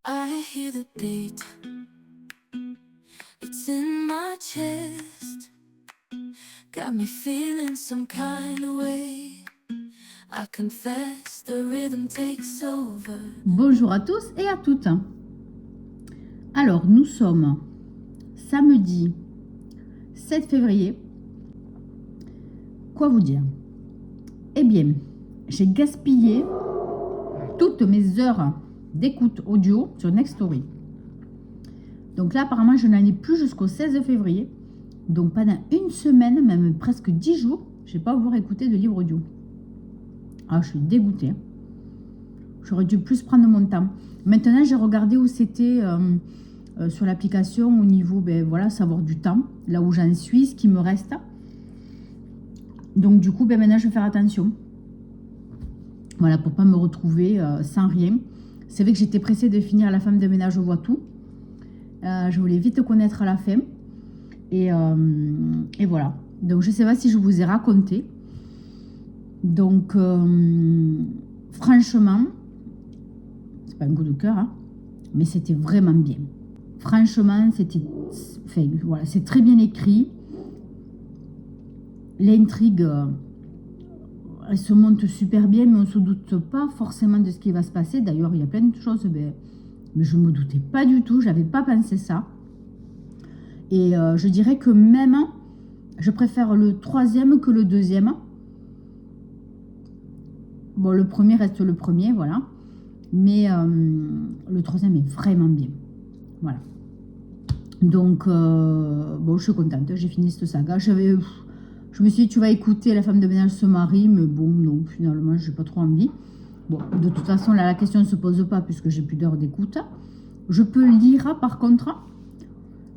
I hear the beat, it's in my chest. Got me feeling some kind of way. I confess the rhythm takes over. Bonjour à tous et à toutes. Alors, nous sommes samedi 7 février. Quoi vous dire? Eh bien, j'ai gaspillé toutes mes heures d'écoute audio sur Nextory. Donc là, apparemment, je n'en ai plus jusqu'au 16 février. Donc pendant une semaine, même presque 10 jours, je n'ai pas pouvoir écouter de livre audio. Ah, je suis dégoûtée. J'aurais dû plus prendre mon temps. Maintenant, j'ai regardé où c'était sur l'application au niveau, savoir du temps, là où j'en suis, ce qui me reste. Donc du coup, maintenant, je vais faire attention. Voilà, pour pas me retrouver sans rien. C'est vrai que j'étais pressée de finir La femme de ménage voit tout. Je voulais vite connaître la fin. Et voilà. Donc, je ne sais pas si je vous ai raconté. Donc, franchement, c'est pas un coup de cœur, hein, mais c'était vraiment bien. Franchement, c'est très bien écrit. L'intrigue, elle se monte super bien, mais on ne se doute pas forcément de ce qui va se passer. D'ailleurs, il y a plein de choses, mais je ne me doutais pas du tout. Je n'avais pas pensé ça. Et je dirais que même, je préfère le troisième que le deuxième. Bon, le premier reste le premier, voilà. Mais le troisième est vraiment bien. Voilà. Donc, bon, je suis contente. J'ai fini cette saga. Je me suis dit, tu vas écouter La femme de ménage se marie. Mais bon, non, finalement, je n'ai pas trop envie. Bon, de toute façon, là, la question ne se pose pas puisque j'ai plus d'heures d'écoute. Je peux lire, par contre,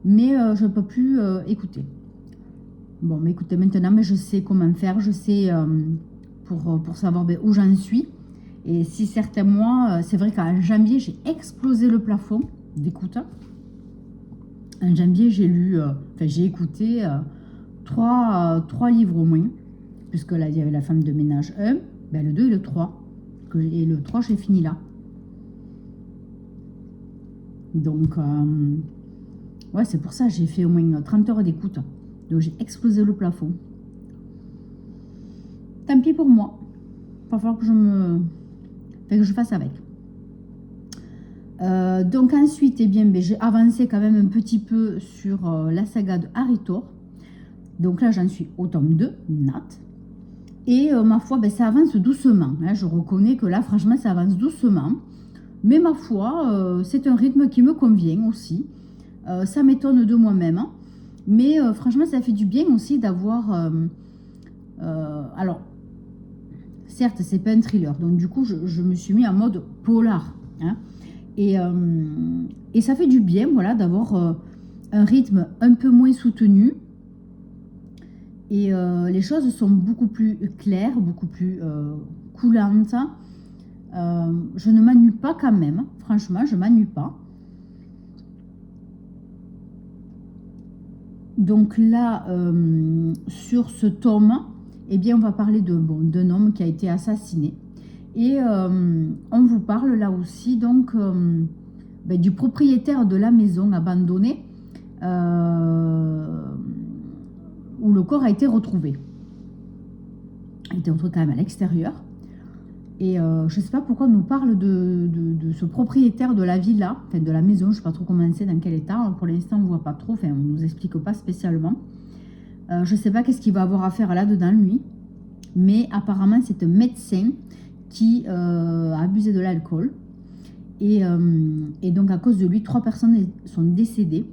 mais je ne peux plus écouter. Bon, mais écoutez, maintenant, mais je sais comment faire. Je sais pour savoir où j'en suis. Et si certains mois, c'est vrai qu'en janvier, j'ai explosé le plafond d'écoute. En janvier, j'ai écouté trois livres au moins. Puisque là, il y avait La femme de ménage 1, le 2 et le 3. Et le 3, j'ai fini là. Donc, ouais, c'est pour ça j'ai fait au moins 30 heures d'écoute. Donc, j'ai explosé le plafond. Tant pis pour moi. Il va falloir que je fasse avec. Donc ensuite, j'ai avancé quand même un petit peu sur la saga de Harry Thor. Donc là, j'en suis au tome 2, Nat. Et ma foi, ça avance doucement. Hein. Je reconnais que là, franchement, ça avance doucement. Mais ma foi, c'est un rythme qui me convient aussi. Ça m'étonne de moi-même. Hein. Mais franchement, ça fait du bien aussi d'avoir... alors, certes, c'est pas un thriller. Donc du coup, je me suis mis en mode polar. Hein. Et ça fait du bien, voilà, d'avoir un rythme un peu moins soutenu. Et les choses sont beaucoup plus claires, beaucoup plus coulantes. Je ne m'ennuie pas quand même. Franchement, je ne m'ennuie pas. Donc là, sur ce tome, on va parler d'un homme qui a été assassiné. Et on vous parle là aussi donc du propriétaire de la maison abandonnée où le corps a été retrouvé. Il a été retrouvé quand même à l'extérieur. Et je ne sais pas pourquoi on nous parle de ce propriétaire de la villa, enfin de la maison, je ne sais pas trop comment c'est, dans quel état. Pour l'instant, on ne voit pas trop, on ne nous explique pas spécialement. Je ne sais pas qu'est-ce qu'il va avoir à faire là-dedans, lui. Mais apparemment, c'est un médecin qui a abusé de l'alcool. Et donc, à cause de lui, 3 personnes sont décédées.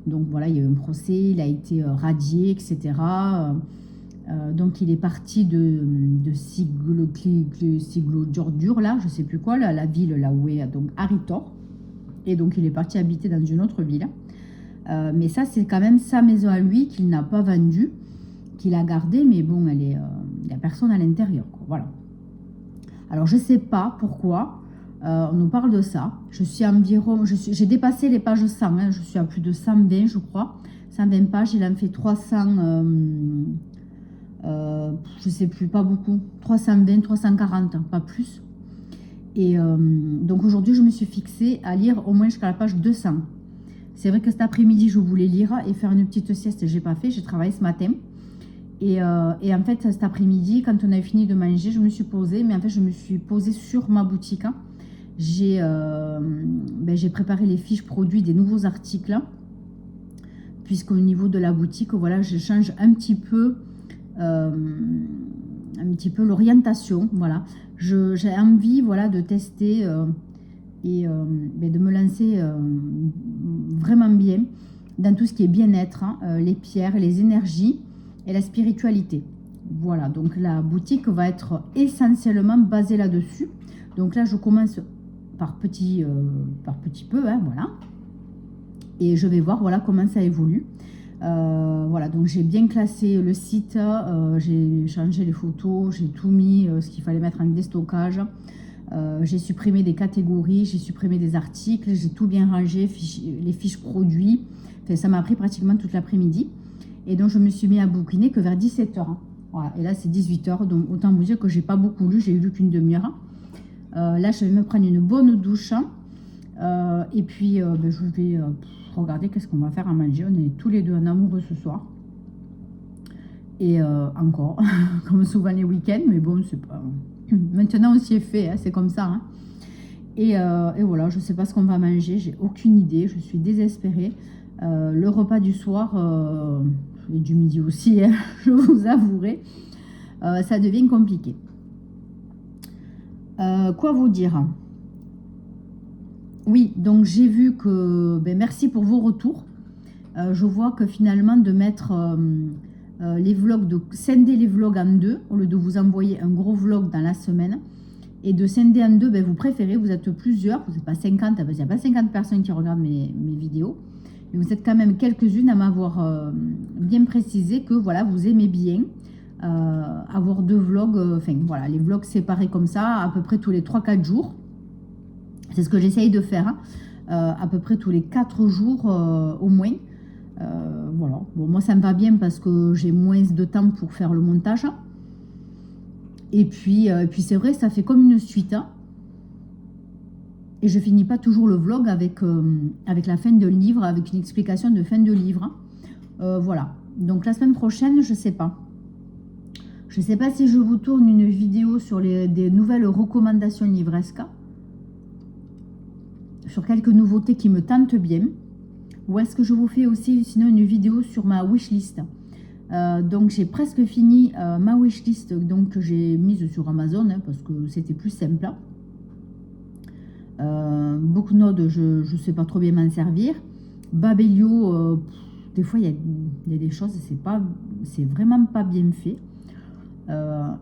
Donc, voilà, il y a eu un procès, il a été radié, etc. Donc, il est parti de Siglo-Djordur, là, je ne sais plus quoi, la ville là où est donc Harry Thor. Et donc, il est parti habiter dans une autre ville. Mais ça, c'est quand même sa maison à lui qu'il n'a pas vendue, qu'il a gardée. Mais bon, il n'y a personne à l'intérieur, quoi. Voilà. Alors, je ne sais pas pourquoi on nous parle de ça. J'ai dépassé les pages 100. Hein, je suis à plus de 120, je crois. 120 pages. Il en fait 300... je ne sais plus, pas beaucoup. 320, 340, pas plus. Et donc aujourd'hui, je me suis fixée à lire au moins jusqu'à la page 200. C'est vrai que cet après-midi, je voulais lire et faire une petite sieste. Je n'ai pas fait, j'ai travaillé ce matin. Et en fait, cet après-midi, quand on avait fini de manger, je me suis posée. Mais en fait, je me suis posée sur ma boutique. J'ai préparé les fiches produits des nouveaux articles. Puisqu'au niveau de la boutique, voilà, je change un petit peu l'orientation. Voilà. J'ai envie, voilà, de tester et de me lancer vraiment bien dans tout ce qui est bien-être, les pierres, les énergies et la spiritualité. Voilà, donc la boutique va être essentiellement basée là-dessus. Donc là, je commence par petit peu, voilà. Et je vais voir, voilà, comment ça évolue. Voilà, donc j'ai bien classé le site, j'ai changé les photos, j'ai tout mis, ce qu'il fallait mettre en déstockage. J'ai supprimé des catégories, j'ai supprimé des articles, j'ai tout bien rangé, les fiches produits. Enfin, ça m'a pris pratiquement toute l'après-midi. Et donc, je me suis mis à bouquiner que vers 17h. Voilà. Et là, c'est 18h. Donc, autant vous dire que j'ai pas beaucoup lu, j'ai lu qu'une demi-heure. Là, je vais me prendre une bonne douche. Et puis, je vais regarder qu'est-ce qu'on va faire à manger. On est tous les deux en amoureux ce soir. Et encore, comme souvent les week-ends. Mais bon, c'est pas... Maintenant, on s'y est fait, c'est comme ça. Hein. Et voilà, je ne sais pas ce qu'on va manger. J'ai aucune idée. Je suis désespérée. Le repas du soir, et du midi aussi, hein, je vous avouerai, ça devient compliqué. Quoi vous dire? Oui, donc j'ai vu que... merci pour vos retours. Je vois que finalement, de mettre les vlogs, de scinder les vlogs en deux, au lieu de vous envoyer un gros vlog dans la semaine, et de scinder en deux, vous préférez, vous êtes plusieurs, vous n'êtes pas 50, parce qu'il n'y a pas 50 personnes qui regardent mes vidéos. Mais vous êtes quand même quelques-unes à m'avoir bien précisé que voilà, vous aimez bien avoir deux vlogs, voilà, les vlogs séparés comme ça, à peu près tous les 3-4 jours. C'est ce que j'essaye de faire, à peu près tous les 4 jours au moins. Voilà, bon, moi ça me va bien parce que j'ai moins de temps pour faire le montage. Et puis c'est vrai, ça fait comme une suite. Et je finis pas toujours le vlog avec la fin de livre, avec une explication de fin de livre. Voilà. Donc la semaine prochaine, je sais pas. Je sais pas si je vous tourne une vidéo sur des nouvelles recommandations livresques. Sur quelques nouveautés qui me tentent bien. Ou est-ce que je vous fais aussi sinon une vidéo sur ma wishlist. Donc j'ai presque fini ma wishlist donc, que j'ai mise sur Amazon parce que c'était plus simple. Booknode, je ne sais pas trop bien m'en servir. Babelio, des fois il y a des choses, c'est vraiment pas bien fait.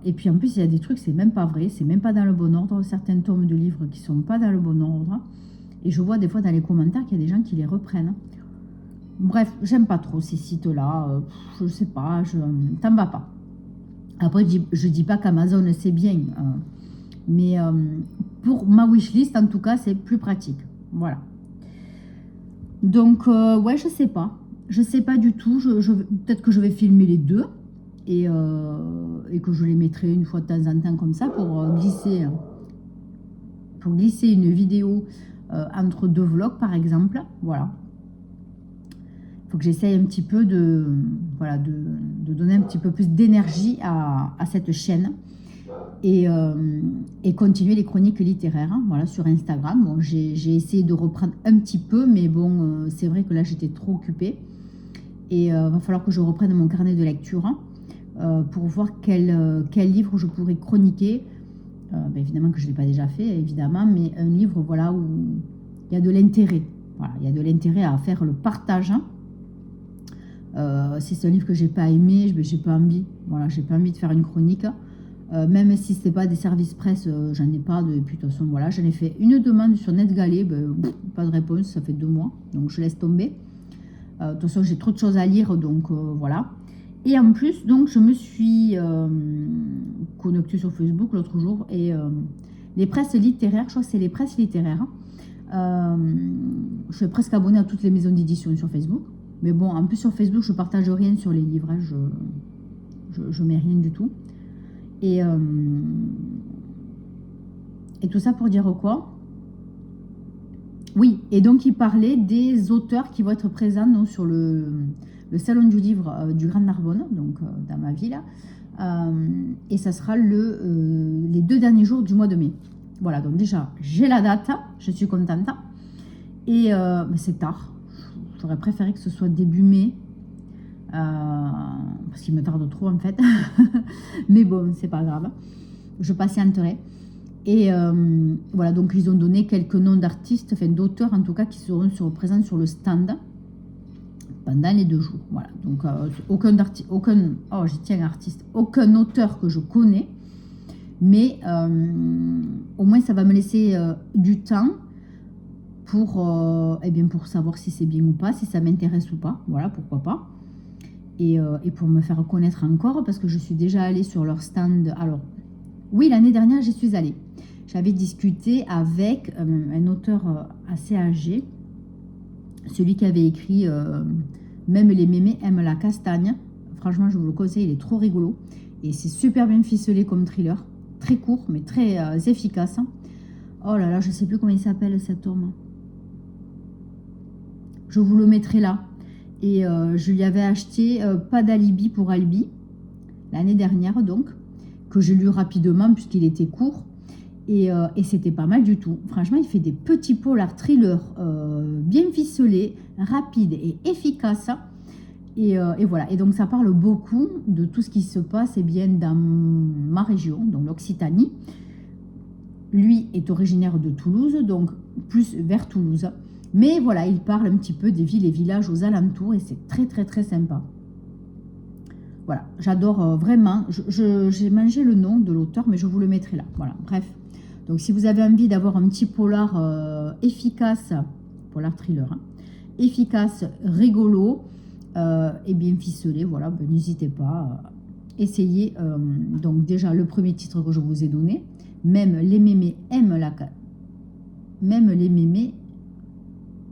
Et puis en plus il y a des trucs, c'est même pas vrai, c'est même pas dans le bon ordre. Certains tomes de livres qui sont pas dans le bon ordre. Et je vois des fois dans les commentaires qu'il y a des gens qui les reprennent. Bref, j'aime pas trop ces sites-là. Je sais pas, ça me va pas. Après, je dis pas qu'Amazon c'est bien. Mais pour ma wishlist, en tout cas, c'est plus pratique. Voilà. Donc, ouais, je sais pas. Je sais pas du tout. Peut-être que je vais filmer les deux. Et que je les mettrai une fois de temps en temps comme ça pour glisser une vidéo entre deux vlogs, par exemple. Voilà. Il faut que j'essaye un petit peu de donner un petit peu plus d'énergie à cette chaîne. Et continuer les chroniques littéraires, hein, voilà, sur Instagram. Bon, j'ai essayé de reprendre un petit peu, mais bon, c'est vrai que là, j'étais trop occupée. Et va falloir que je reprenne mon carnet de lecture pour voir quel livre je pourrais chroniquer. Évidemment que je ne l'ai pas déjà fait, évidemment, mais un livre voilà, où il y a de l'intérêt. Voilà, il y a de l'intérêt à faire le partage. Si c'est un livre que j'ai pas aimé, j'ai pas envie. Voilà, j'ai pas envie de faire une chronique. Même si ce n'est pas des services presse, j'en ai pas. Puis de toute façon, voilà, j'en ai fait une demande sur NetGalley, pas de réponse, ça fait 2 mois, donc je laisse tomber. De toute façon, j'ai trop de choses à lire, donc voilà. Et en plus, donc, je me suis connectée sur Facebook l'autre jour, et les presses littéraires, je crois que c'est les presses littéraires. Je suis presque abonnée à toutes les maisons d'édition sur Facebook. Mais bon, en plus sur Facebook, je partage rien sur les livres, hein, je mets rien du tout. Et Et tout ça pour dire quoi? Oui, et donc il parlait des auteurs qui vont être présents donc, sur le salon du livre du Grand Narbonne, donc dans ma ville. Et ça sera les 2 derniers jours du mois de mai. Voilà, donc déjà, j'ai la date, je suis contente. Et c'est tard, j'aurais préféré que ce soit début mai, parce qu'il me tarde trop en fait. Mais bon, c'est pas grave, je patienterai. Et voilà, donc ils ont donné quelques noms d'artistes, enfin d'auteurs en tout cas, qui seront présents sur le stand pendant les 2 jours. Voilà, donc aucun auteur que je connais, mais au moins ça va me laisser du temps pour savoir si c'est bien ou pas, si ça m'intéresse ou pas. Voilà, pourquoi pas. Et pour me faire connaître encore, parce que je suis déjà allée sur leur stand. Alors, oui, l'année dernière, j'y suis allée. J'avais discuté avec un auteur assez âgé, celui qui avait écrit Même les mémés aiment la castagne. Franchement, je vous le conseille, il est trop rigolo. Et c'est super bien ficelé comme thriller. Très court, mais très efficace. Oh là là, je ne sais plus comment il s'appelle cet homme. Je vous le mettrai là. Et je lui avais acheté Pas d'alibi pour Albi, l'année dernière donc, que j'ai lu rapidement puisqu'il était court. Et c'était pas mal du tout. Franchement, il fait des petits polars thrillers bien ficelés, rapides et efficaces. Et voilà. Et donc, ça parle beaucoup de tout ce qui se passe bien, dans ma région, donc l'Occitanie. Lui est originaire de Toulouse, donc plus vers Toulouse. Mais voilà, il parle un petit peu des villes et villages aux alentours et c'est très, très, très sympa. Voilà, j'adore vraiment. J'ai mangé le nom de l'auteur, mais je vous le mettrai là. Voilà, bref. Donc, si vous avez envie d'avoir un petit polar efficace, polar thriller, hein, efficace, rigolo et bien ficelé, voilà, ben, n'hésitez pas à essayer. Donc, déjà, le premier titre que je vous ai donné, Même les mémés aiment Même les mémés,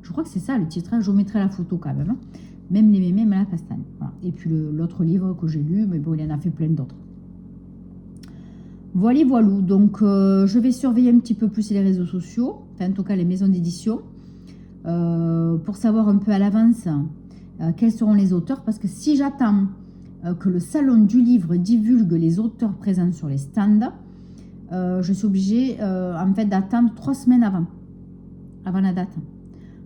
je crois que c'est ça le titre, hein, je vous mettrai la photo quand même. Hein. Même les mémés aiment la castagne. Voilà. Et puis l'autre livre que j'ai lu, mais bon, il en a fait plein d'autres. Voilà, voilà. Donc, je vais surveiller un petit peu plus les réseaux sociaux, enfin, en tout cas les maisons d'édition, pour savoir un peu à l'avance quels seront les auteurs. Parce que si j'attends que le salon du livre divulgue les auteurs présents sur les stands, je suis obligée en fait d'attendre 3 semaines avant la date.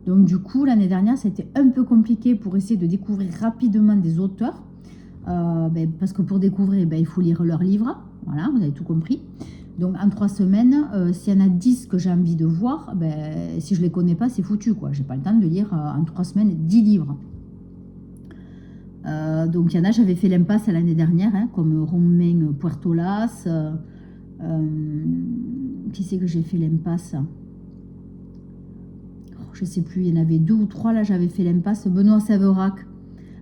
Donc du coup, l'année dernière, c'était un peu compliqué pour essayer de découvrir rapidement des auteurs. Parce que pour découvrir, il faut lire leurs livres. Voilà, vous avez tout compris. Donc en 3 semaines, s'il y en a 10 que j'ai envie de voir, si je ne les connais pas, c'est foutu, quoi. J'ai pas le temps de lire en 3 semaines 10 livres. Donc il y en a, j'avais fait l'impasse l'année dernière, hein, comme Romain Puertolas. Qui c'est que j'ai fait l'impasse? Je sais plus, il y en avait 2 ou 3 là, j'avais fait l'impasse. Benoît Saverac,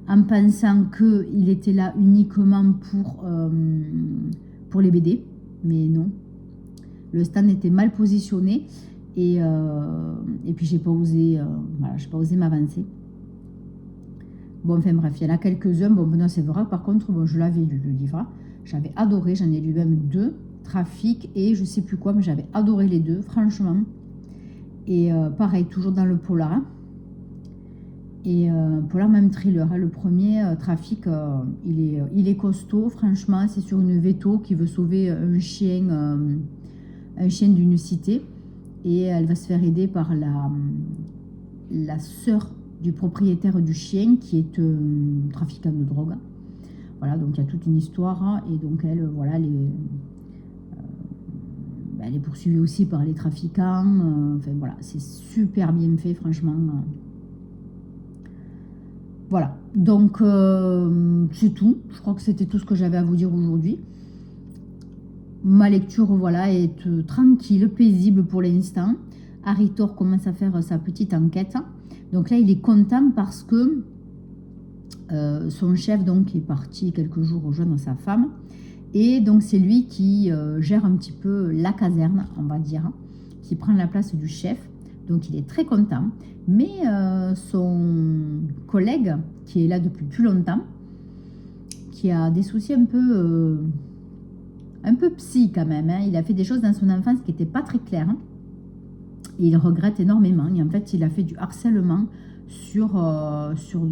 en pensant qu'il était là uniquement pour les BD, mais non. Le stand était mal positionné et puis j'ai pas osé m'avancer. Bon, enfin bref, il y en a quelques-uns. Bon, Benoît Saverac, par contre, bon, je l'avais lu le livre, j'avais adoré, j'en ai lu même 2, Trafic et je sais plus quoi, mais j'avais adoré les 2, franchement. Et pareil, toujours dans le polar. Hein. Et polar, même thriller. Hein. Le premier, Trafic, il est costaud. Franchement, c'est sur une véto qui veut sauver un chien d'une cité. Et elle va se faire aider par la sœur du propriétaire du chien, qui est trafiquant de drogue. Voilà, donc il y a toute une histoire. Hein. Et donc elle, voilà, elle est poursuivie aussi par les trafiquants. Enfin voilà, c'est super bien fait, franchement. Voilà, donc c'est tout. Je crois que c'était tout ce que j'avais à vous dire aujourd'hui. Ma lecture, voilà, est tranquille, paisible pour l'instant. Haritor commence à faire sa petite enquête. Donc là, il est content parce que son chef donc, est parti quelques jours rejoindre sa femme. Et donc, c'est lui qui gère un petit peu la caserne, on va dire, qui prend la place du chef. Donc, il est très content. Mais son collègue, qui est là depuis plus longtemps, qui a des soucis un peu un peu psy quand même. Hein. Il a fait des choses dans son enfance qui n'étaient pas très claires. Hein. Et il regrette énormément. Et en fait, il a fait du harcèlement sur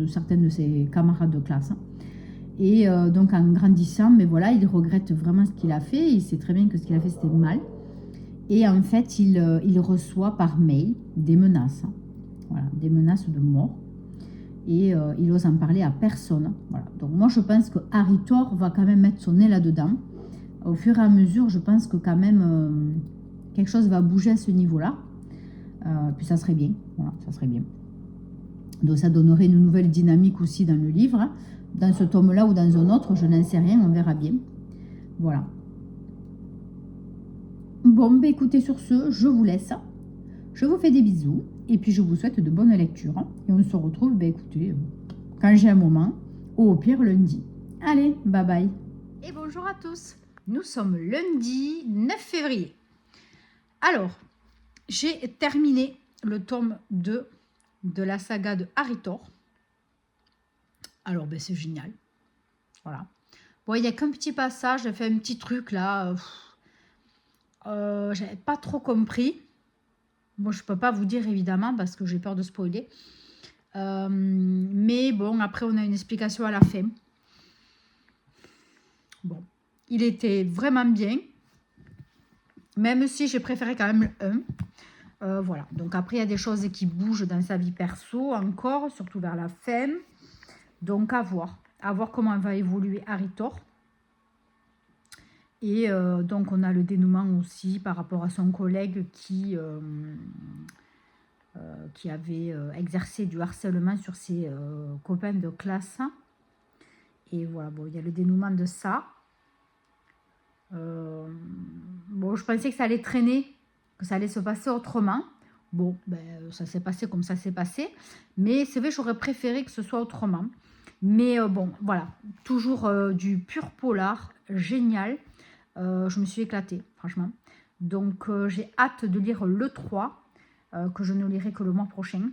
certaines de ses camarades de classe. Hein. Et donc en grandissant, mais voilà, il regrette vraiment ce qu'il a fait. Il sait très bien que ce qu'il a fait, c'était mal. Et en fait, il reçoit par mail des menaces. Hein. Voilà, des menaces de mort. Et il ose en parler à personne. Voilà. Donc moi, je pense que Harry Thor va quand même mettre son nez là-dedans. Au fur et à mesure, je pense que quand même, quelque chose va bouger à ce niveau-là. Puis ça serait bien. Voilà, ça serait bien. Donc ça donnerait une nouvelle dynamique aussi dans le livre. Hein. Dans ce tome-là ou dans un autre, je n'en sais rien, on verra bien. Voilà. Bon, ben écoutez, sur ce, je vous laisse. Je vous fais des bisous. Et puis, je vous souhaite de bonnes lectures. Et on se retrouve, ben écoutez, quand j'ai un moment, ou au pire lundi. Allez, bye bye. Et bonjour à tous. Nous sommes lundi 9 février. Alors, j'ai terminé le tome 2 de la saga de Harry Thor. Alors, ben c'est génial. Voilà. Bon, il n'y a qu'un petit passage, j'ai fait un petit truc là. J'avais pas trop compris. Bon, je peux pas vous dire évidemment parce que j'ai peur de spoiler. Mais bon, après on a une explication à la fin. Bon, il était vraiment bien. Même si j'ai préféré quand même le 1. Voilà, donc après il y a des choses qui bougent dans sa vie perso encore, surtout vers la fin. Donc à voir comment va évoluer Harry Thor. Et donc, on a le dénouement aussi par rapport à son collègue qui avait exercé du harcèlement sur ses copains de classe. Et voilà, bon, il y a le dénouement de ça. Bon, je pensais que ça allait traîner, que ça allait se passer autrement. Bon, ben, ça s'est passé comme ça s'est passé. Mais c'est vrai, j'aurais préféré que ce soit autrement. Mais bon, voilà, toujours du pur polar, génial. Je me suis éclatée, franchement. Donc, j'ai hâte de lire le 3, que je ne lirai que le mois prochain.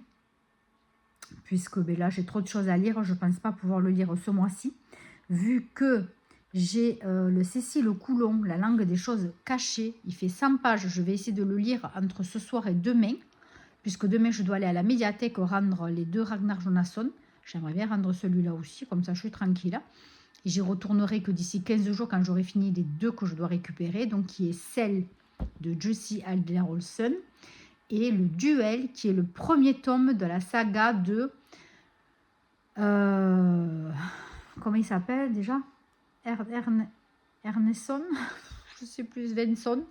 Puisque ben là, j'ai trop de choses à lire. Je ne pense pas pouvoir le lire ce mois-ci. Vu que j'ai le Cécile Coulon, La langue des choses cachées. Il fait 100 pages. Je vais essayer de le lire entre ce soir et demain. Puisque demain, je dois aller à la médiathèque rendre les 2 Ragnar Jonasson. J'aimerais bien rendre celui-là aussi. Comme ça, je suis tranquille. Et j'y retournerai que d'ici 15 jours quand j'aurai fini les 2 que je dois récupérer. Donc, qui est celle de Jussi Adler-Olsen et le duel, qui est le premier tome de la saga de... comment il s'appelle déjà Ernesson je sais plus, Svensson.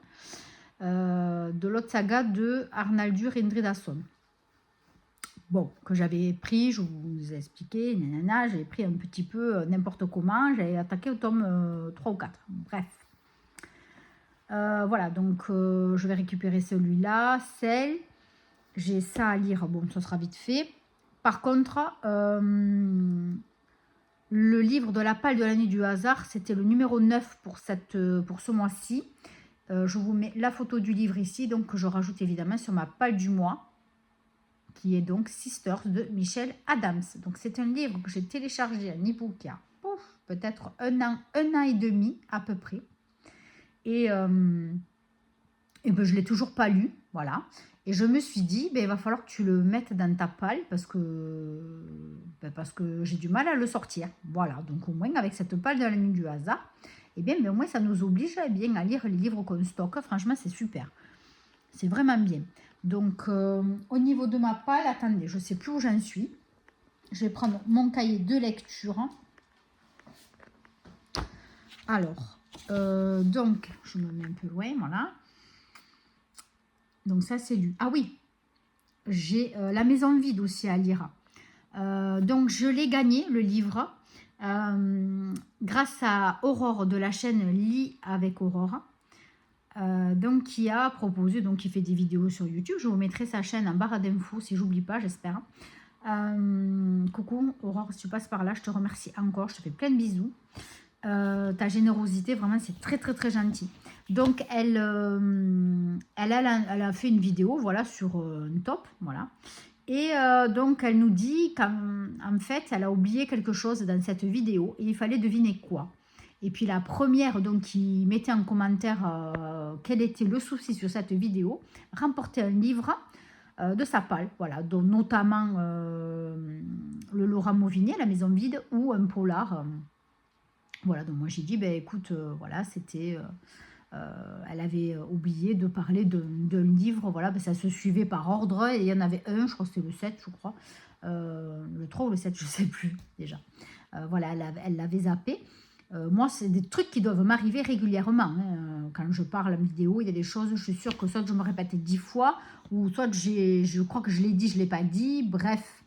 De l'autre saga de Arnaldur Indridason. Bon, que j'avais pris, je vous ai expliqué, nanana, j'avais pris un petit peu n'importe comment, j'avais attaqué au tome 3 ou 4. Bref. Voilà, donc je vais récupérer celui-là, celle. J'ai ça à lire, bon, ça sera vite fait. Par contre, le livre de la palle de la nuit du hasard, c'était le numéro 9 pour ce mois-ci. Je vous mets la photo du livre ici, donc que je rajoute évidemment sur ma palle du mois, qui est donc Sisters de Michel Adams. Donc c'est un livre que j'ai téléchargé, un e-book il y a peut-être un an et demi à peu près. Et ben, je ne l'ai toujours pas lu, voilà. Et je me suis dit, ben, il va falloir que tu le mettes dans ta palle parce que j'ai du mal à le sortir. Voilà, donc au moins avec cette palle de la nuit du hasard, eh bien, au moins ça nous oblige à lire les livres qu'on stocke. Franchement, c'est super. C'est vraiment bien. Donc, au niveau de ma palle, attendez, je ne sais plus où j'en suis. Je vais prendre mon cahier de lecture. Alors, donc, je me mets un peu loin, voilà. Donc, ça, c'est lu. Ah oui, j'ai La maison vide aussi à lire. Donc, je l'ai gagné, le livre, grâce à Aurore de la chaîne Lis avec Aurore. Donc qui a proposé, donc qui fait des vidéos sur YouTube. Je vous mettrai sa chaîne en barre d'infos si j'oublie pas, j'espère. Coucou Aurore, si tu passes par là, je te remercie encore, je te fais plein de bisous. Ta générosité, vraiment, c'est très très très gentil. Donc elle a fait une vidéo, voilà, sur un top, voilà. Et donc elle nous dit qu'en fait, elle a oublié quelque chose dans cette vidéo et il fallait deviner quoi. Et puis la première donc, qui mettait en commentaire quel était le souci sur cette vidéo, remportait un livre de sa palle, voilà, dont notamment le Laura Mauvinet, La Maison Vide, ou un polar. Voilà, donc moi j'ai dit, ben écoute, voilà, c'était... elle avait oublié de parler d'un livre, voilà, ben, ça se suivait par ordre, et il y en avait un, je crois que c'était le 7, je crois, le 3 ou le 7, je ne sais plus déjà. Voilà, elle l'avait zappé. Moi, c'est des trucs qui doivent m'arriver régulièrement. Hein. Quand je parle en vidéo, il y a des choses, je suis sûre que soit je me répète 10 fois, ou soit je crois que je l'ai dit, je ne l'ai pas dit, bref.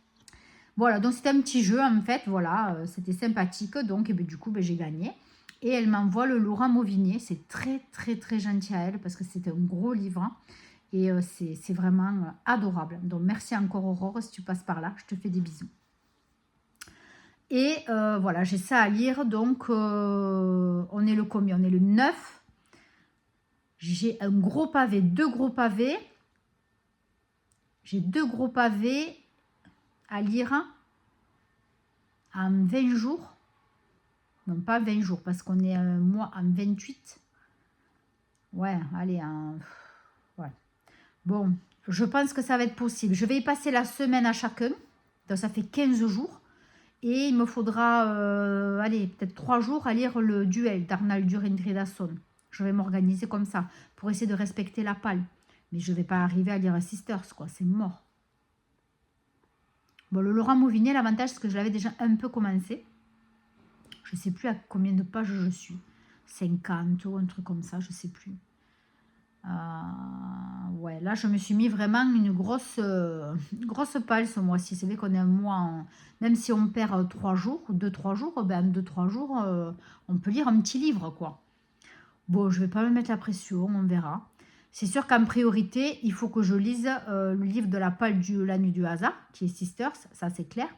Voilà, donc c'était un petit jeu en fait, voilà, c'était sympathique, donc et bien, du coup, ben, j'ai gagné. Et elle m'envoie le Laura Mauvinet, c'est très très très gentil à elle, parce que c'était un gros livre, hein, et c'est vraiment adorable. Donc merci encore Aurore, si tu passes par là, je te fais des bisous. Et voilà, j'ai ça à lire. Donc, on est le combien? On est le 9. J'ai un gros pavé, 2 gros pavés. J'ai 2 gros pavés à lire en 20 jours. Non, pas 20 jours, parce qu'on est un mois en 28. Ouais, allez, ouais. Bon, je pense que ça va être possible. Je vais y passer la semaine à chacun. Donc, ça fait 15 jours. Et il me faudra, allez, peut-être 3 jours à lire le duel d'Arnald Durin-Gridasson. Je vais m'organiser comme ça pour essayer de respecter la palle. Mais je ne vais pas arriver à lire Sisters, quoi. C'est mort. Bon, le Laura Mauvinet, l'avantage, c'est que je l'avais déjà un peu commencé. Je ne sais plus à combien de pages je suis. 50 ou un truc comme ça, je ne sais plus. Ouais, là, je me suis mis vraiment une grosse palle ce mois-ci. C'est vrai qu'on est un mois, même si on perd 3 jours, 2-3 jours, ben 2-3 jours, on peut lire un petit livre, quoi. Bon, je vais pas me mettre la pression, on verra. C'est sûr qu'en priorité, il faut que je lise le livre de la palle La Nuit du hasard, qui est Sisters, ça c'est clair.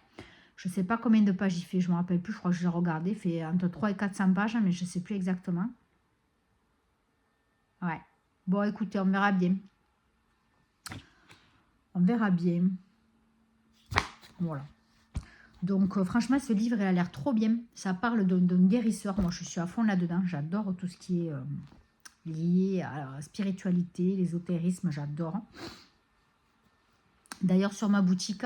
Je sais pas combien de pages il fait, je me rappelle plus, je crois que j'ai regardé, il fait entre 300 et 400 pages, mais je sais plus exactement. Ouais. Bon, écoutez, on verra bien. On verra bien. Voilà. Donc, franchement, ce livre, il a l'air trop bien. Ça parle d'un guérisseur. Moi, je suis à fond là-dedans. J'adore tout ce qui est lié à la spiritualité, l'ésotérisme. J'adore. D'ailleurs, sur ma boutique,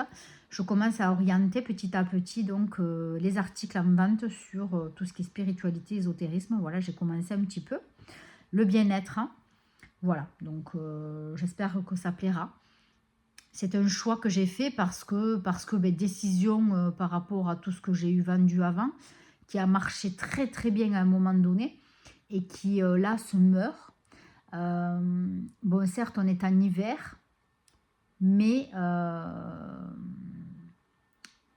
je commence à orienter petit à petit donc les articles en vente sur tout ce qui est spiritualité, ésotérisme. Voilà, j'ai commencé un petit peu. Le bien-être. Hein. Voilà, donc j'espère que ça plaira. C'est un choix que j'ai fait parce que décision par rapport à tout ce que j'ai eu vendu avant, qui a marché très très bien à un moment donné et qui là se meurt. Bon, certes, on est en hiver, mais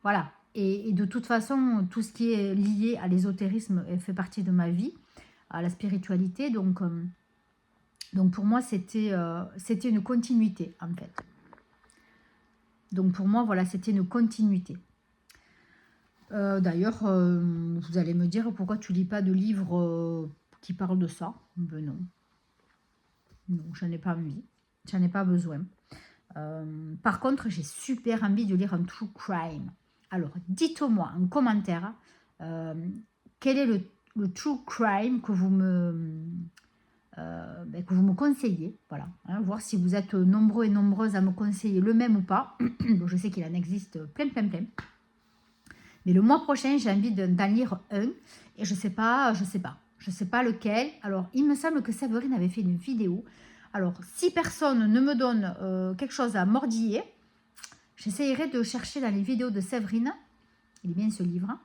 voilà. Et de toute façon, tout ce qui est lié à l'ésotérisme fait partie de ma vie, à la spiritualité. Donc pour moi, c'était une continuité, en fait. Donc pour moi, voilà, c'était une continuité. D'ailleurs, vous allez me dire, pourquoi tu lis pas de livres qui parlent de ça? Ben non. Non, j'en ai pas envie. J'en ai pas besoin. Par contre, j'ai super envie de lire un true crime. Alors, dites-moi en commentaire quel est le true crime que vous me conseillez, voilà, hein, voir si vous êtes nombreux et nombreuses à me conseiller le même ou pas. Bon, je sais qu'il en existe plein. Mais le mois prochain, j'ai envie d'en lire un et je sais pas lequel. Alors, il me semble que Séverine avait fait une vidéo. Alors, si personne ne me donne quelque chose à mordiller, j'essayerai de chercher dans les vidéos de Séverine. Il est bien ce livre, hein,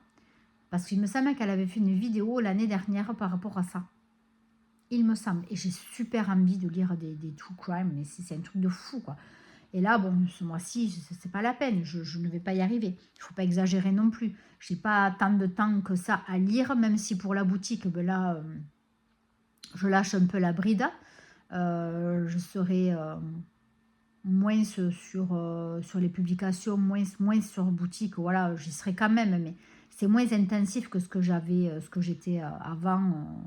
parce qu'il me semble qu'elle avait fait une vidéo l'année dernière par rapport à ça. Il me semble. Et j'ai super envie de lire des true crime, mais c'est un truc de fou, quoi. Et là, bon, ce mois-ci, c'est pas la peine. Je ne vais pas y arriver. Il ne faut pas exagérer non plus. Je n'ai pas tant de temps que ça à lire, même si pour la boutique, ben là, je lâche un peu la bride. Je serai moins sur les publications, moins sur boutique. Voilà, j'y serai quand même, mais c'est moins intensif que ce que j'étais avant.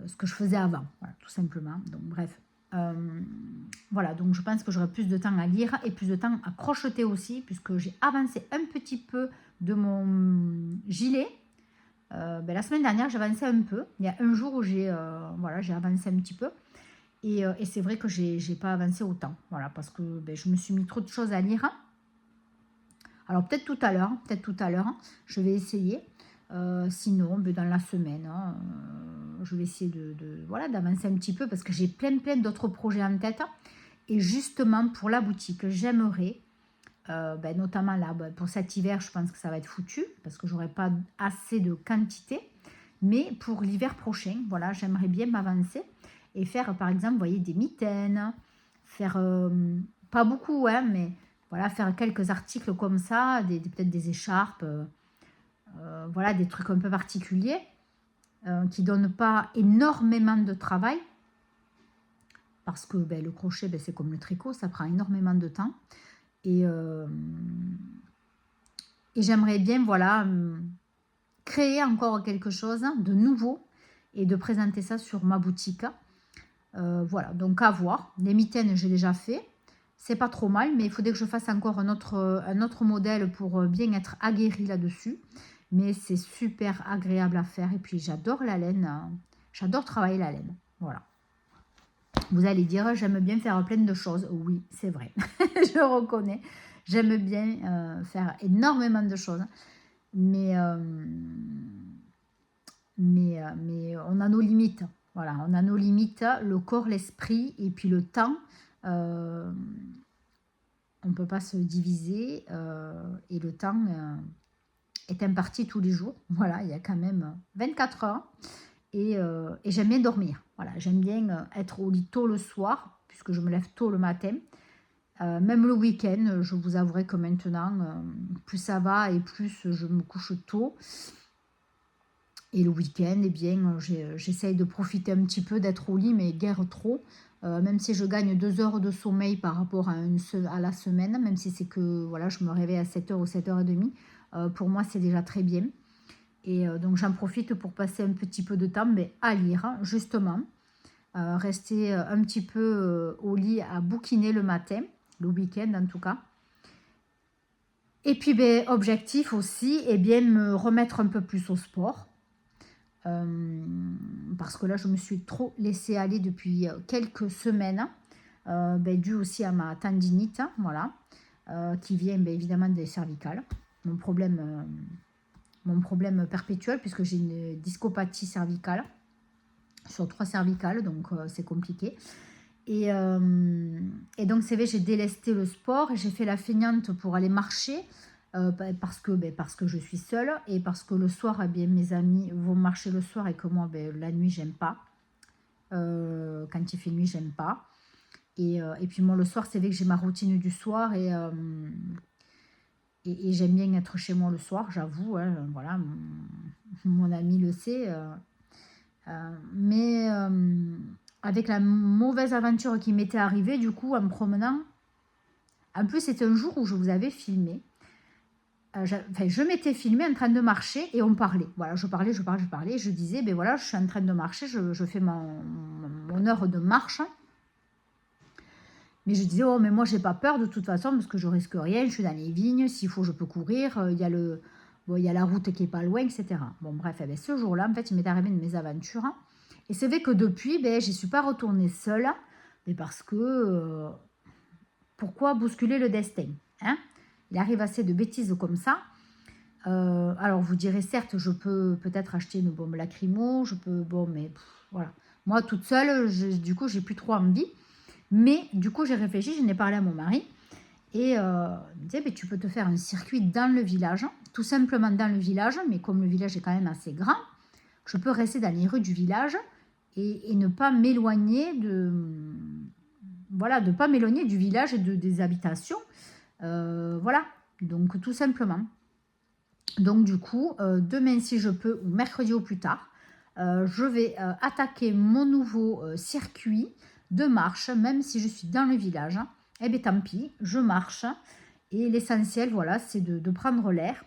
Ce que je faisais avant, voilà, tout simplement. Donc bref, voilà, donc je pense que j'aurai plus de temps à lire et plus de temps à crocheter aussi, puisque j'ai avancé un petit peu de mon gilet. La semaine dernière, j'ai avancé un peu. Il y a un jour où j'ai avancé un petit peu. Et c'est vrai que j'ai pas avancé autant. Voilà, parce que je me suis mis trop de choses à lire. Alors peut-être tout à l'heure, je vais essayer. Sinon, dans la semaine, je vais essayer d'avancer un petit peu parce que j'ai plein d'autres projets en tête. Et justement, pour la boutique, j'aimerais, notamment là, pour cet hiver, je pense que ça va être foutu parce que j'aurai pas assez de quantité. Mais pour l'hiver prochain, voilà, j'aimerais bien m'avancer et faire, par exemple, vous voyez, des mitaines, faire, pas beaucoup, hein, mais voilà, faire quelques articles comme ça, peut-être des écharpes, voilà, des trucs un peu particuliers qui ne donnent pas énormément de travail parce que le crochet, c'est comme le tricot, ça prend énormément de temps. Et j'aimerais bien, voilà, créer encore quelque chose de nouveau et de présenter ça sur ma boutique. Voilà, donc à voir. Les mitaines, j'ai déjà fait. C'est pas trop mal, mais il faudrait que je fasse encore un autre modèle pour bien être aguerri là-dessus. Mais c'est super agréable à faire. Et puis, j'adore la laine. J'adore travailler la laine. Voilà. Vous allez dire, j'aime bien faire plein de choses. Oui, c'est vrai. Je reconnais. J'aime bien faire énormément de choses. Mais on a nos limites. Voilà, on a nos limites, le corps, l'esprit et puis le temps. On ne peut pas se diviser et le temps est imparti tous les jours. Voilà, il y a quand même 24 heures et j'aime bien dormir. Voilà, j'aime bien être au lit tôt le soir puisque je me lève tôt le matin. Même le week-end, je vous avouerai que maintenant, plus ça va et plus je me couche tôt. Et le week-end, eh bien, j'essaye de profiter un petit peu, d'être au lit, mais guère trop. Même si je gagne 2 heures de sommeil par rapport à la semaine, même si c'est que voilà, je me réveille à 7h ou 7h30, pour moi, c'est déjà très bien. Et donc, j'en profite pour passer un petit peu de temps à lire, justement. Rester un petit peu au lit à bouquiner le matin, le week-end en tout cas. Et puis, objectif aussi, eh bien, me remettre un peu plus au sport. Parce que là, je me suis trop laissée aller depuis quelques semaines, dû aussi à ma tendinite, voilà, qui vient évidemment des cervicales. Mon problème perpétuel, puisque j'ai une discopathie cervicale sur 3 cervicales, donc c'est compliqué. Et donc, c'est vrai, j'ai délesté le sport et j'ai fait la feignante pour aller marcher. Parce que je suis seule et parce que le soir, eh bien, mes amis vont marcher le soir et que moi, la nuit, j'aime pas. Quand il fait nuit, j'aime pas. Et puis moi, le soir, c'est vrai que j'ai ma routine du soir et j'aime bien être chez moi le soir, j'avoue. Hein, voilà, mon ami le sait. Mais avec la mauvaise aventure qui m'était arrivée, du coup, en me promenant, en plus, c'était un jour où je vous avais filmé. Je m'étais filmée en train de marcher et on parlait. Voilà, je parlais. Je disais, voilà, je suis en train de marcher, je fais mon heure de marche. Mais je disais, oh, mais moi, j'ai pas peur de toute façon parce que je risque rien, je suis dans les vignes, s'il faut, je peux courir. Il y a la route qui est pas loin, etc. Bon, bref, ce jour-là, en fait, il m'est arrivé de mes aventures. Et c'est vrai que depuis, je ne suis pas retournée seule, mais parce que pourquoi bousculer le destin, hein? Il arrive assez de bêtises comme ça. Alors, vous direz, certes, je peux peut-être acheter une bombe lacrymo, mais voilà. Moi, toute seule, du coup, j'ai plus trop envie. Mais du coup, j'ai réfléchi, j'en ai parlé à mon mari. Et il me disait, tu peux te faire un circuit dans le village, tout simplement dans le village, mais comme le village est quand même assez grand, je peux rester dans les rues du village et ne pas m'éloigner de pas m'éloigner du village et des habitations. Voilà, donc tout simplement. Donc du coup, demain si je peux, ou mercredi au plus tard, je vais attaquer mon nouveau circuit de marche, même si je suis dans le village. Eh bien tant pis, je marche. Et l'essentiel, voilà, c'est de prendre l'air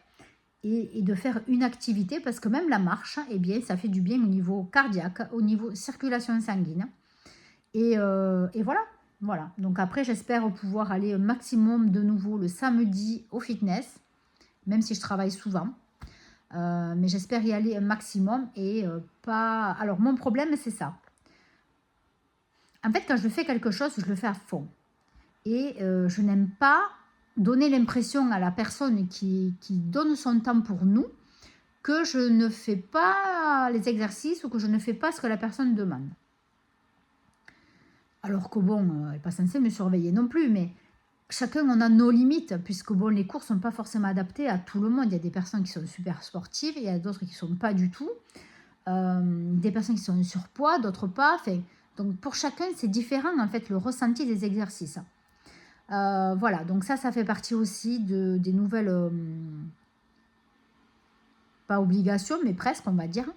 et de faire une activité, parce que même la marche, eh bien, ça fait du bien au niveau cardiaque, au niveau circulation sanguine. Et voilà. Voilà, donc après j'espère pouvoir aller un maximum de nouveau le samedi au fitness, même si je travaille souvent. Mais j'espère y aller un maximum et pas... Alors, mon problème, c'est ça. En fait, quand je fais quelque chose, je le fais à fond. Et je n'aime pas donner l'impression à la personne qui donne son temps pour nous que je ne fais pas les exercices ou que je ne fais pas ce que la personne demande. Alors que bon, elle n'est pas censée me surveiller non plus, mais chacun on a nos limites, puisque bon, les cours ne sont pas forcément adaptés à tout le monde. Il y a des personnes qui sont super sportives, il y a d'autres qui ne sont pas du tout. Des personnes qui sont en surpoids, d'autres pas. Enfin, donc pour chacun, c'est différent en fait le ressenti des exercices. Voilà, donc ça fait partie aussi des nouvelles, pas obligations, mais presque, on va dire.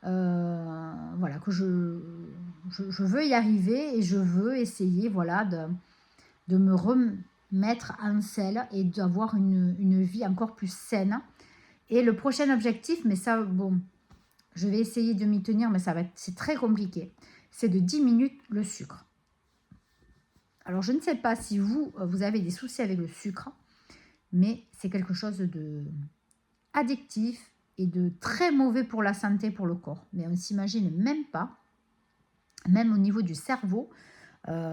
Voilà, que je veux y arriver et je veux essayer, voilà, de me remettre en selle et d'avoir une vie encore plus saine. Et le prochain objectif, mais ça, bon, je vais essayer de m'y tenir, mais c'est très compliqué, c'est de diminuer le sucre. Alors, je ne sais pas si vous avez des soucis avec le sucre, mais c'est quelque chose de addictif et de très mauvais pour la santé, pour le corps. Mais on ne s'imagine même pas, même au niveau du cerveau,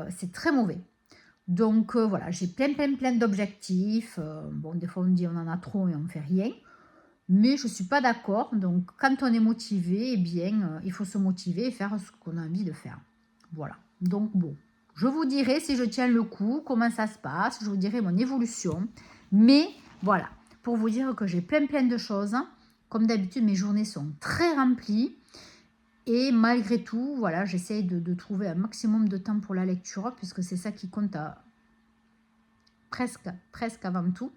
c'est très mauvais. Donc, voilà, j'ai plein d'objectifs. Bon, des fois, on dit on en a trop et on ne fait rien. Mais je ne suis pas d'accord. Donc, quand on est motivé, eh bien, il faut se motiver et faire ce qu'on a envie de faire. Voilà. Donc, bon. Je vous dirai si je tiens le coup, comment ça se passe. Je vous dirai mon évolution. Mais voilà, pour vous dire que j'ai plein de choses. Comme d'habitude, mes journées sont très remplies. Et malgré tout, voilà, j'essaye de trouver un maximum de temps pour la lecture, puisque c'est ça qui compte presque avant tout.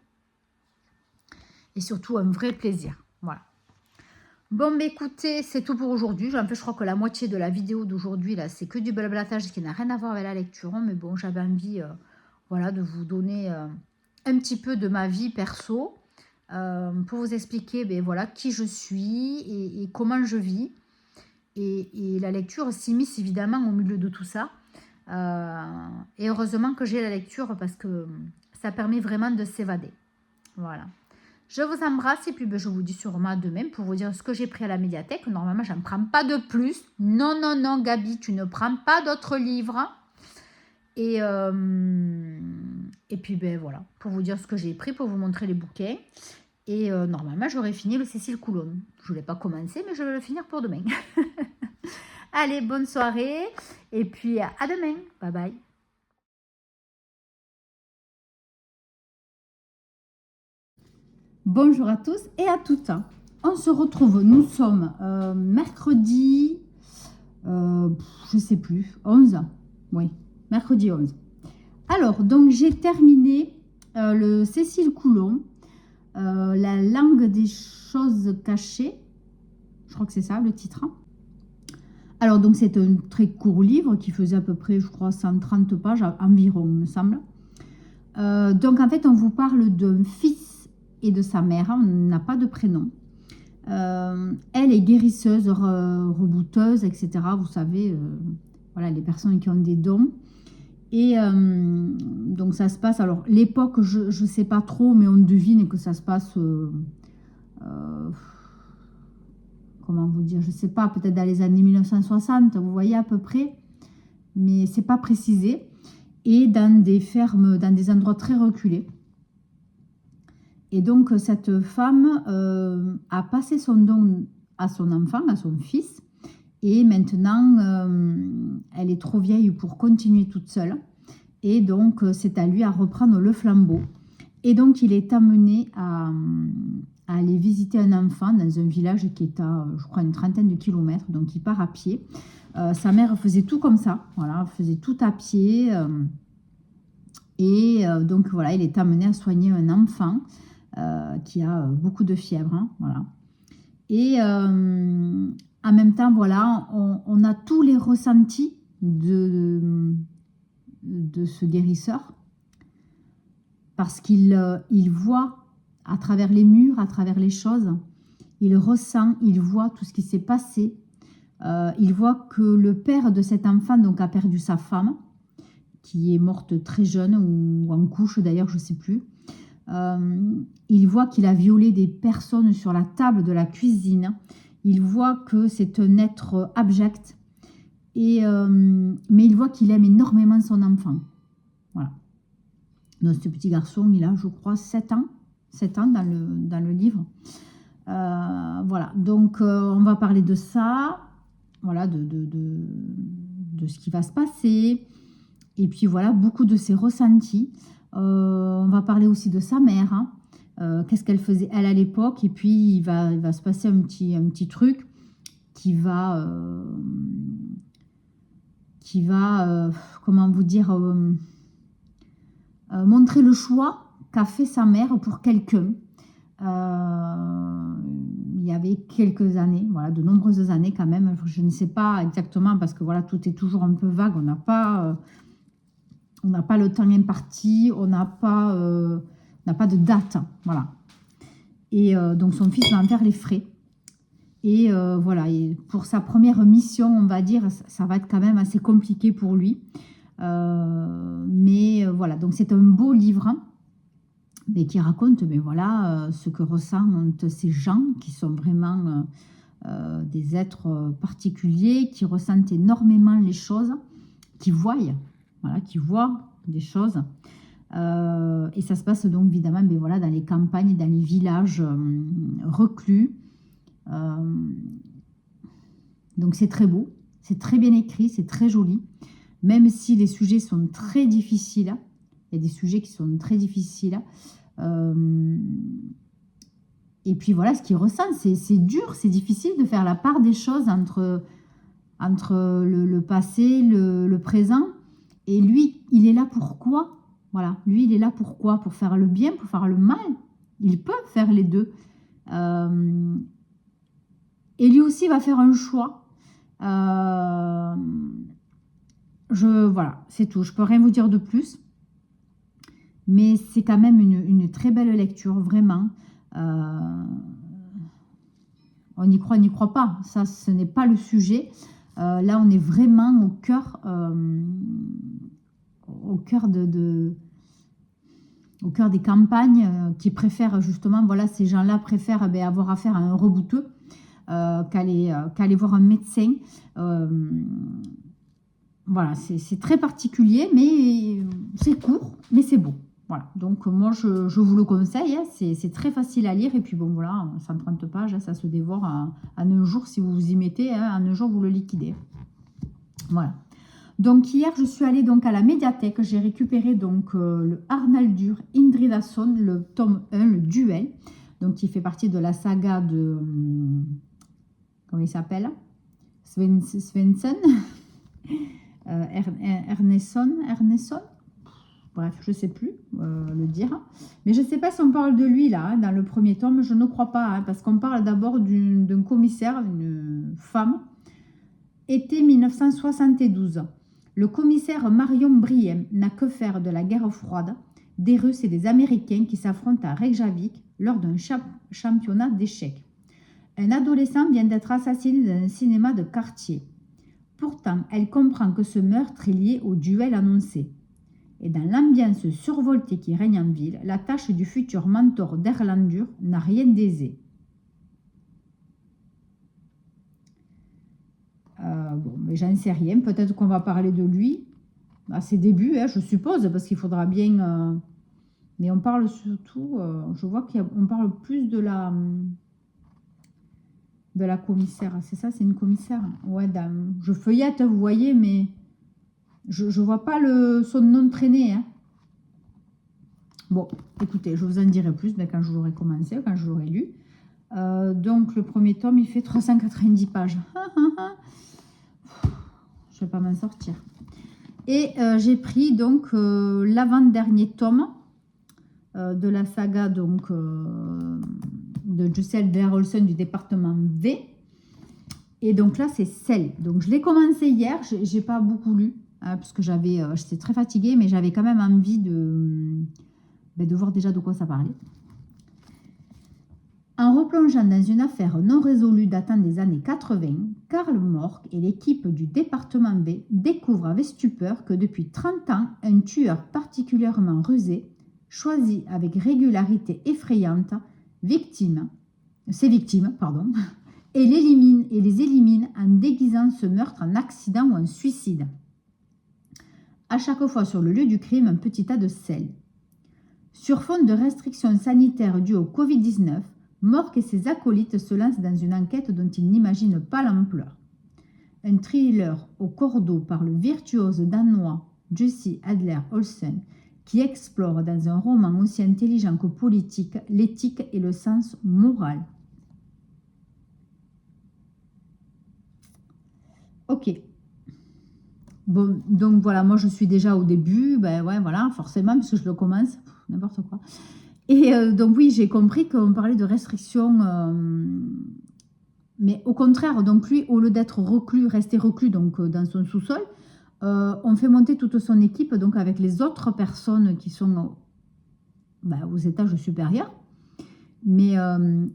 Et surtout, un vrai plaisir. Voilà. Bon, mais écoutez, c'est tout pour aujourd'hui. En fait, je crois que la moitié de la vidéo d'aujourd'hui, là, c'est que du blablatage qui n'a rien à voir avec la lecture. Mais bon, j'avais envie, voilà, de vous donner un petit peu de ma vie perso pour vous expliquer, ben, voilà, qui je suis et comment je vis. Et la lecture s'immisce évidemment au milieu de tout ça. Et heureusement que j'ai la lecture parce que ça permet vraiment de s'évader. Voilà. Je vous embrasse et puis je vous dis sûrement à demain pour vous dire ce que j'ai pris à la médiathèque. Normalement, je n'en prends pas de plus. Non, Gabi, tu ne prends pas d'autres livres. Et puis, ben voilà, pour vous dire ce que j'ai pris, pour vous montrer les bouquins. Et normalement, j'aurais fini le Cécile Coulomb. Je ne l'ai pas commencé, mais je vais le finir pour demain. Allez, bonne soirée. Et puis, à demain. Bye bye. Bonjour à tous et à toutes. On se retrouve, nous sommes mercredi, je sais plus, 11. Oui, mercredi 11. Alors, donc j'ai terminé le Cécile Coulomb, la langue des choses cachées. Je crois que c'est ça le titre. Alors, donc c'est un très court livre qui faisait à peu près, je crois, 130 pages environ, me semble. Donc, en fait, on vous parle d'un fils et de sa mère, on n'a pas de prénom. Elle est guérisseuse, rebouteuse, etc. Vous savez, voilà, les personnes qui ont des dons. Et donc ça se passe, alors l'époque, je ne sais pas trop, mais on devine que ça se passe, comment vous dire, je ne sais pas, peut-être dans les années 1960, vous voyez à peu près, mais c'est pas précisé. Et dans des fermes, dans des endroits très reculés. Et donc, cette femme a passé son don à son enfant, à son fils. Et maintenant, elle est trop vieille pour continuer toute seule. Et donc, c'est à lui à reprendre le flambeau. Et donc, il est amené à aller visiter un enfant dans un village qui est à, je crois, une trentaine de kilomètres. Donc, il part à pied. Sa mère faisait tout comme ça. Voilà, faisait tout à pied. Donc, voilà, il est amené à soigner un enfant qui a beaucoup de fièvre, hein, voilà. Et en même temps, voilà, on a tous les ressentis de ce guérisseur parce qu'il voit à travers les murs, à travers les choses, il ressent, il voit tout ce qui s'est passé. Il voit que le père de cet enfant donc, a perdu sa femme, qui est morte très jeune ou en couche d'ailleurs, je ne sais plus. Il voit qu'il a violé des personnes sur la table de la cuisine. Il voit que c'est un être abject. Mais il voit qu'il aime énormément son enfant. Voilà. Donc ce petit garçon, il a, je crois, 7 ans. 7 ans dans le livre. Voilà. Donc on va parler de ça. Voilà, de ce qui va se passer. Et puis voilà, beaucoup de ses ressentis. On va parler aussi de sa mère. Hein. Qu'est-ce qu'elle faisait elle à l'époque. Et puis il va se passer un petit truc qui va comment vous dire, montrer le choix qu'a fait sa mère pour quelqu'un. Il y avait quelques années, voilà, de nombreuses années quand même. Je ne sais pas exactement parce que voilà, tout est toujours un peu vague. On n'a pas le temps imparti, on n'a pas de date, voilà. Et donc son fils va en faire les frais. Et voilà, et pour sa première mission, on va dire, ça va être quand même assez compliqué pour lui. Mais voilà, donc c'est un beau livre, hein, mais qui raconte voilà, ce que ressentent ces gens qui sont vraiment des êtres particuliers, qui ressentent énormément les choses, qui voient des choses. Et ça se passe donc évidemment mais voilà, dans les campagnes, dans les villages reclus. Donc c'est très beau, c'est très bien écrit, c'est très joli, même si les sujets sont très difficiles. Il y a des sujets qui sont très difficiles. Et puis voilà, ce qu'il ressent, c'est dur, c'est difficile de faire la part des choses entre le passé, le présent. Et lui, il est là pour quoi? Voilà, lui, il est là pour quoi? Pour faire le bien, pour faire le mal. Il peut faire les deux. Et lui aussi va faire un choix. Voilà, c'est tout. Je ne peux rien vous dire de plus. Mais c'est quand même une très belle lecture, vraiment. On y croit, on n'y croit pas. Ça, ce n'est pas le sujet. Là, on est vraiment au cœur des campagnes qui préfèrent justement, voilà, ces gens-là préfèrent avoir affaire à un rebouteux qu'aller voir un médecin. Voilà, c'est très particulier, mais c'est court, mais c'est beau. Voilà, donc moi je vous le conseille, hein, c'est très facile à lire et puis bon voilà, 130 pages, hein, ça se dévore en un jour si vous vous y mettez, hein, en un jour vous le liquidez. Voilà. Donc hier je suis allée donc à la médiathèque, j'ai récupéré donc le Arnaldur Indridason, le tome 1, le duel, donc qui fait partie de la saga de comment il s'appelle, Svensson, Ernesson. Bref, je ne sais plus le dire. Mais je ne sais pas si on parle de lui, là, hein, dans le premier tome. Je ne crois pas, hein, parce qu'on parle d'abord d'un commissaire, une femme. Été 1972. Le commissaire Marion Briem n'a que faire de la guerre froide, des Russes et des Américains qui s'affrontent à Reykjavik lors d'un championnat d'échecs. Un adolescent vient d'être assassiné dans un cinéma de quartier. Pourtant, elle comprend que ce meurtre est lié au duel annoncé. Et dans l'ambiance survoltée qui règne en ville, la tâche du futur mentor d'Erlandur n'a rien d'aisé. Bon, mais j'en sais rien. Peut-être qu'on va parler de lui à ses débuts, hein, je suppose, parce qu'il faudra bien... mais on parle surtout... je vois qu'on parle plus de la commissaire. C'est ça, c'est une commissaire. Ouais, je feuillette, vous voyez, mais... Je ne vois pas son nom traîner. Hein. Bon, écoutez, je vous en dirai plus quand je l'aurai commencé, quand je l'aurai lu. Donc, le premier tome, il fait 390 pages. Je ne vais pas m'en sortir. Et j'ai pris donc l'avant-dernier tome de la saga donc, de Juscel Verolsen du département V. Et donc là, c'est celle. Donc, je l'ai commencé hier. Je n'ai pas beaucoup lu. Parce que j'étais très fatiguée, mais j'avais quand même envie de voir déjà de quoi ça parlait. En replongeant dans une affaire non résolue datant des années 80, Karl Mork et l'équipe du département B découvrent avec stupeur que depuis 30 ans, un tueur particulièrement rusé, choisit avec régularité effrayante ses victimes, et les élimine en déguisant ce meurtre en accident ou en suicide. À chaque fois sur le lieu du crime, un petit tas de sel. Sur fond de restrictions sanitaires dues au Covid-19, Mork et ses acolytes se lancent dans une enquête dont ils n'imaginent pas l'ampleur. Un thriller au cordeau par le virtuose danois Jesse Adler Olsen, qui explore dans un roman aussi intelligent que politique l'éthique et le sens moral. Ok. Bon, donc voilà, moi je suis déjà au début, ben ouais, voilà, forcément, parce que je le commence, n'importe quoi. Et donc oui, j'ai compris qu'on parlait de restrictions, mais au contraire, donc lui, au lieu d'être reclus, rester reclus donc, dans son sous-sol, on fait monter toute son équipe, donc avec les autres personnes qui sont aux étages supérieurs. Mais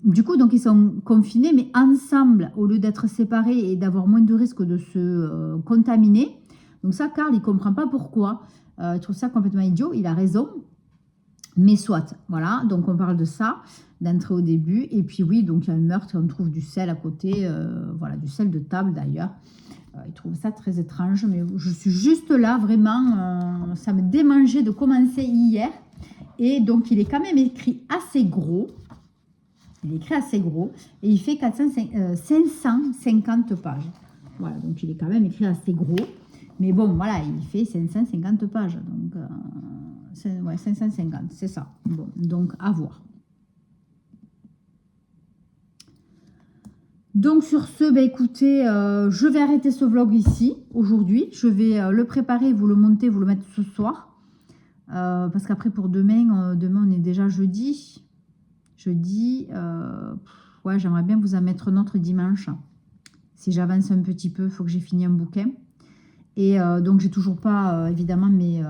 du coup, donc ils sont confinés, mais ensemble, au lieu d'être séparés et d'avoir moins de risques de se contaminer. Donc ça, Karl, il ne comprend pas pourquoi. Il trouve ça complètement idiot, il a raison. Mais soit, voilà, donc on parle de ça, d'entrer au début. Et puis oui, donc il y a un meurtre, on trouve du sel à côté, voilà, du sel de table d'ailleurs. Il trouve ça très étrange, mais je suis juste là, vraiment, ça me démangeait de commencer hier. Et donc il est quand même écrit assez gros. Il est écrit assez gros et il fait 550 pages. Voilà, donc il est quand même écrit assez gros. Mais bon, voilà, il fait 550 pages. Donc, 550, c'est ça. Bon, donc, à voir. Donc, sur ce, écoutez, je vais arrêter ce vlog ici, aujourd'hui. Je vais le préparer, vous le monter, vous le mettre ce soir. Parce qu'après, pour demain, on est déjà jeudi. Jeudi, ouais, j'aimerais bien vous en mettre un autre dimanche. Si j'avance un petit peu, il faut que j'ai fini un bouquin. Et donc, j'ai toujours pas, évidemment, mes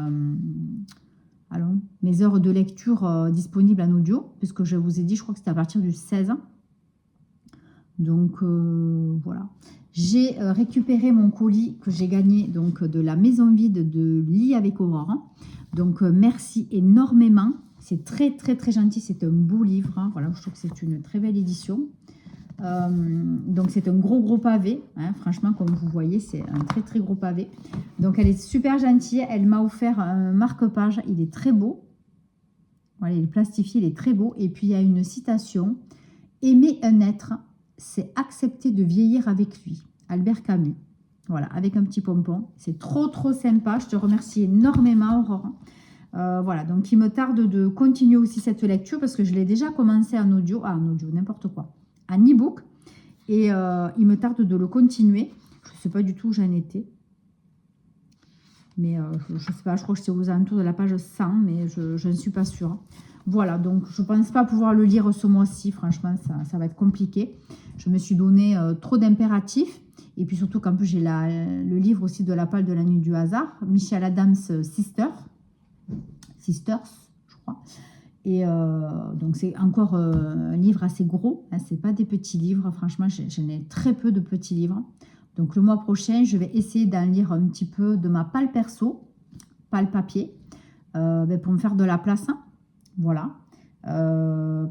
heures de lecture disponibles en audio. Puisque je vous ai dit, je crois que c'était à partir du 16. Donc, voilà. J'ai récupéré mon colis que j'ai gagné donc, de la maison vide de Lit avec Aurore. Donc, merci énormément. C'est très, très, très gentil. C'est un beau livre. Hein. Voilà, je trouve que c'est une très belle édition. Donc, c'est un gros pavé. Hein. Franchement, comme vous voyez, c'est un très, très gros pavé. Donc, elle est super gentille. Elle m'a offert un marque-page. Il est très beau. Voilà, il est plastifié. Il est très beau. Et puis, il y a une citation. « Aimer un être, c'est accepter de vieillir avec lui. » Albert Camus. Voilà, avec un petit pompon. C'est trop, trop sympa. Je te remercie énormément, Aurore. Voilà, donc il me tarde de continuer aussi cette lecture parce que je l'ai déjà commencé en audio, n'importe quoi, en e-book. Et il me tarde de le continuer. Je ne sais pas du tout où j'en étais. Mais je ne sais pas, je crois que c'est aux alentours de la page 100, mais je ne suis pas sûre. Voilà, donc je ne pense pas pouvoir le lire ce mois-ci. Franchement, ça va être compliqué. Je me suis donné trop d'impératifs. Et puis surtout qu'en plus, j'ai le livre aussi de La Palle de la Nuit du Hasard, Michel Adams, Sisters, je crois. Et donc, c'est encore un livre assez gros. Hein, ce n'est pas des petits livres. Franchement, j'en ai très peu de petits livres. Donc, le mois prochain, je vais essayer d'en lire un petit peu de ma palle perso, palle papier, pour me faire de la place. Hein, voilà.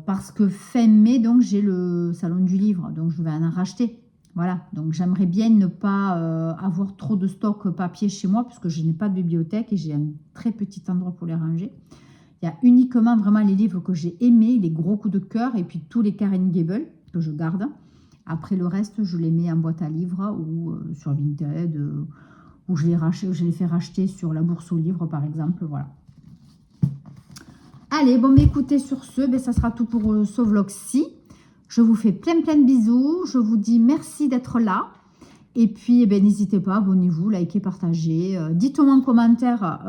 Parce que fin mai, donc, j'ai le salon du livre. Donc, je vais en racheter. Voilà. Donc, j'aimerais bien ne pas avoir trop de stock papier chez moi, parce que je n'ai pas de bibliothèque et j'ai un très petit endroit pour les ranger. Il y a uniquement vraiment les livres que j'ai aimés, les gros coups de cœur, et puis tous les Karen Gable que je garde. Après, le reste, je les mets en boîte à livres ou sur Vinted, ou je les fais racheter sur la bourse aux livres, par exemple. Voilà. Allez, bon, écoutez, sur ce, ça sera tout pour ce vlog-ci. Je vous fais plein de bisous. Je vous dis merci d'être là. Et puis, n'hésitez pas, abonnez-vous, likez, partagez. Dites-moi en commentaire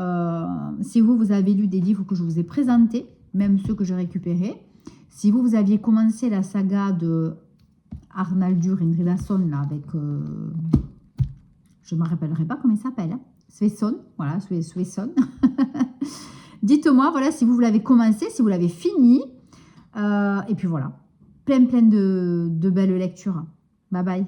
si vous avez lu des livres que je vous ai présentés, même ceux que j'ai récupérés. Si vous aviez commencé la saga de Arnaldur Indridason, là, avec... je ne me rappellerai pas comment il s'appelle. Hein, Svensson, voilà, Svensson. Dites-moi, voilà, si vous l'avez commencé, si vous l'avez fini. Et puis voilà, plein de belles lectures. Bye bye.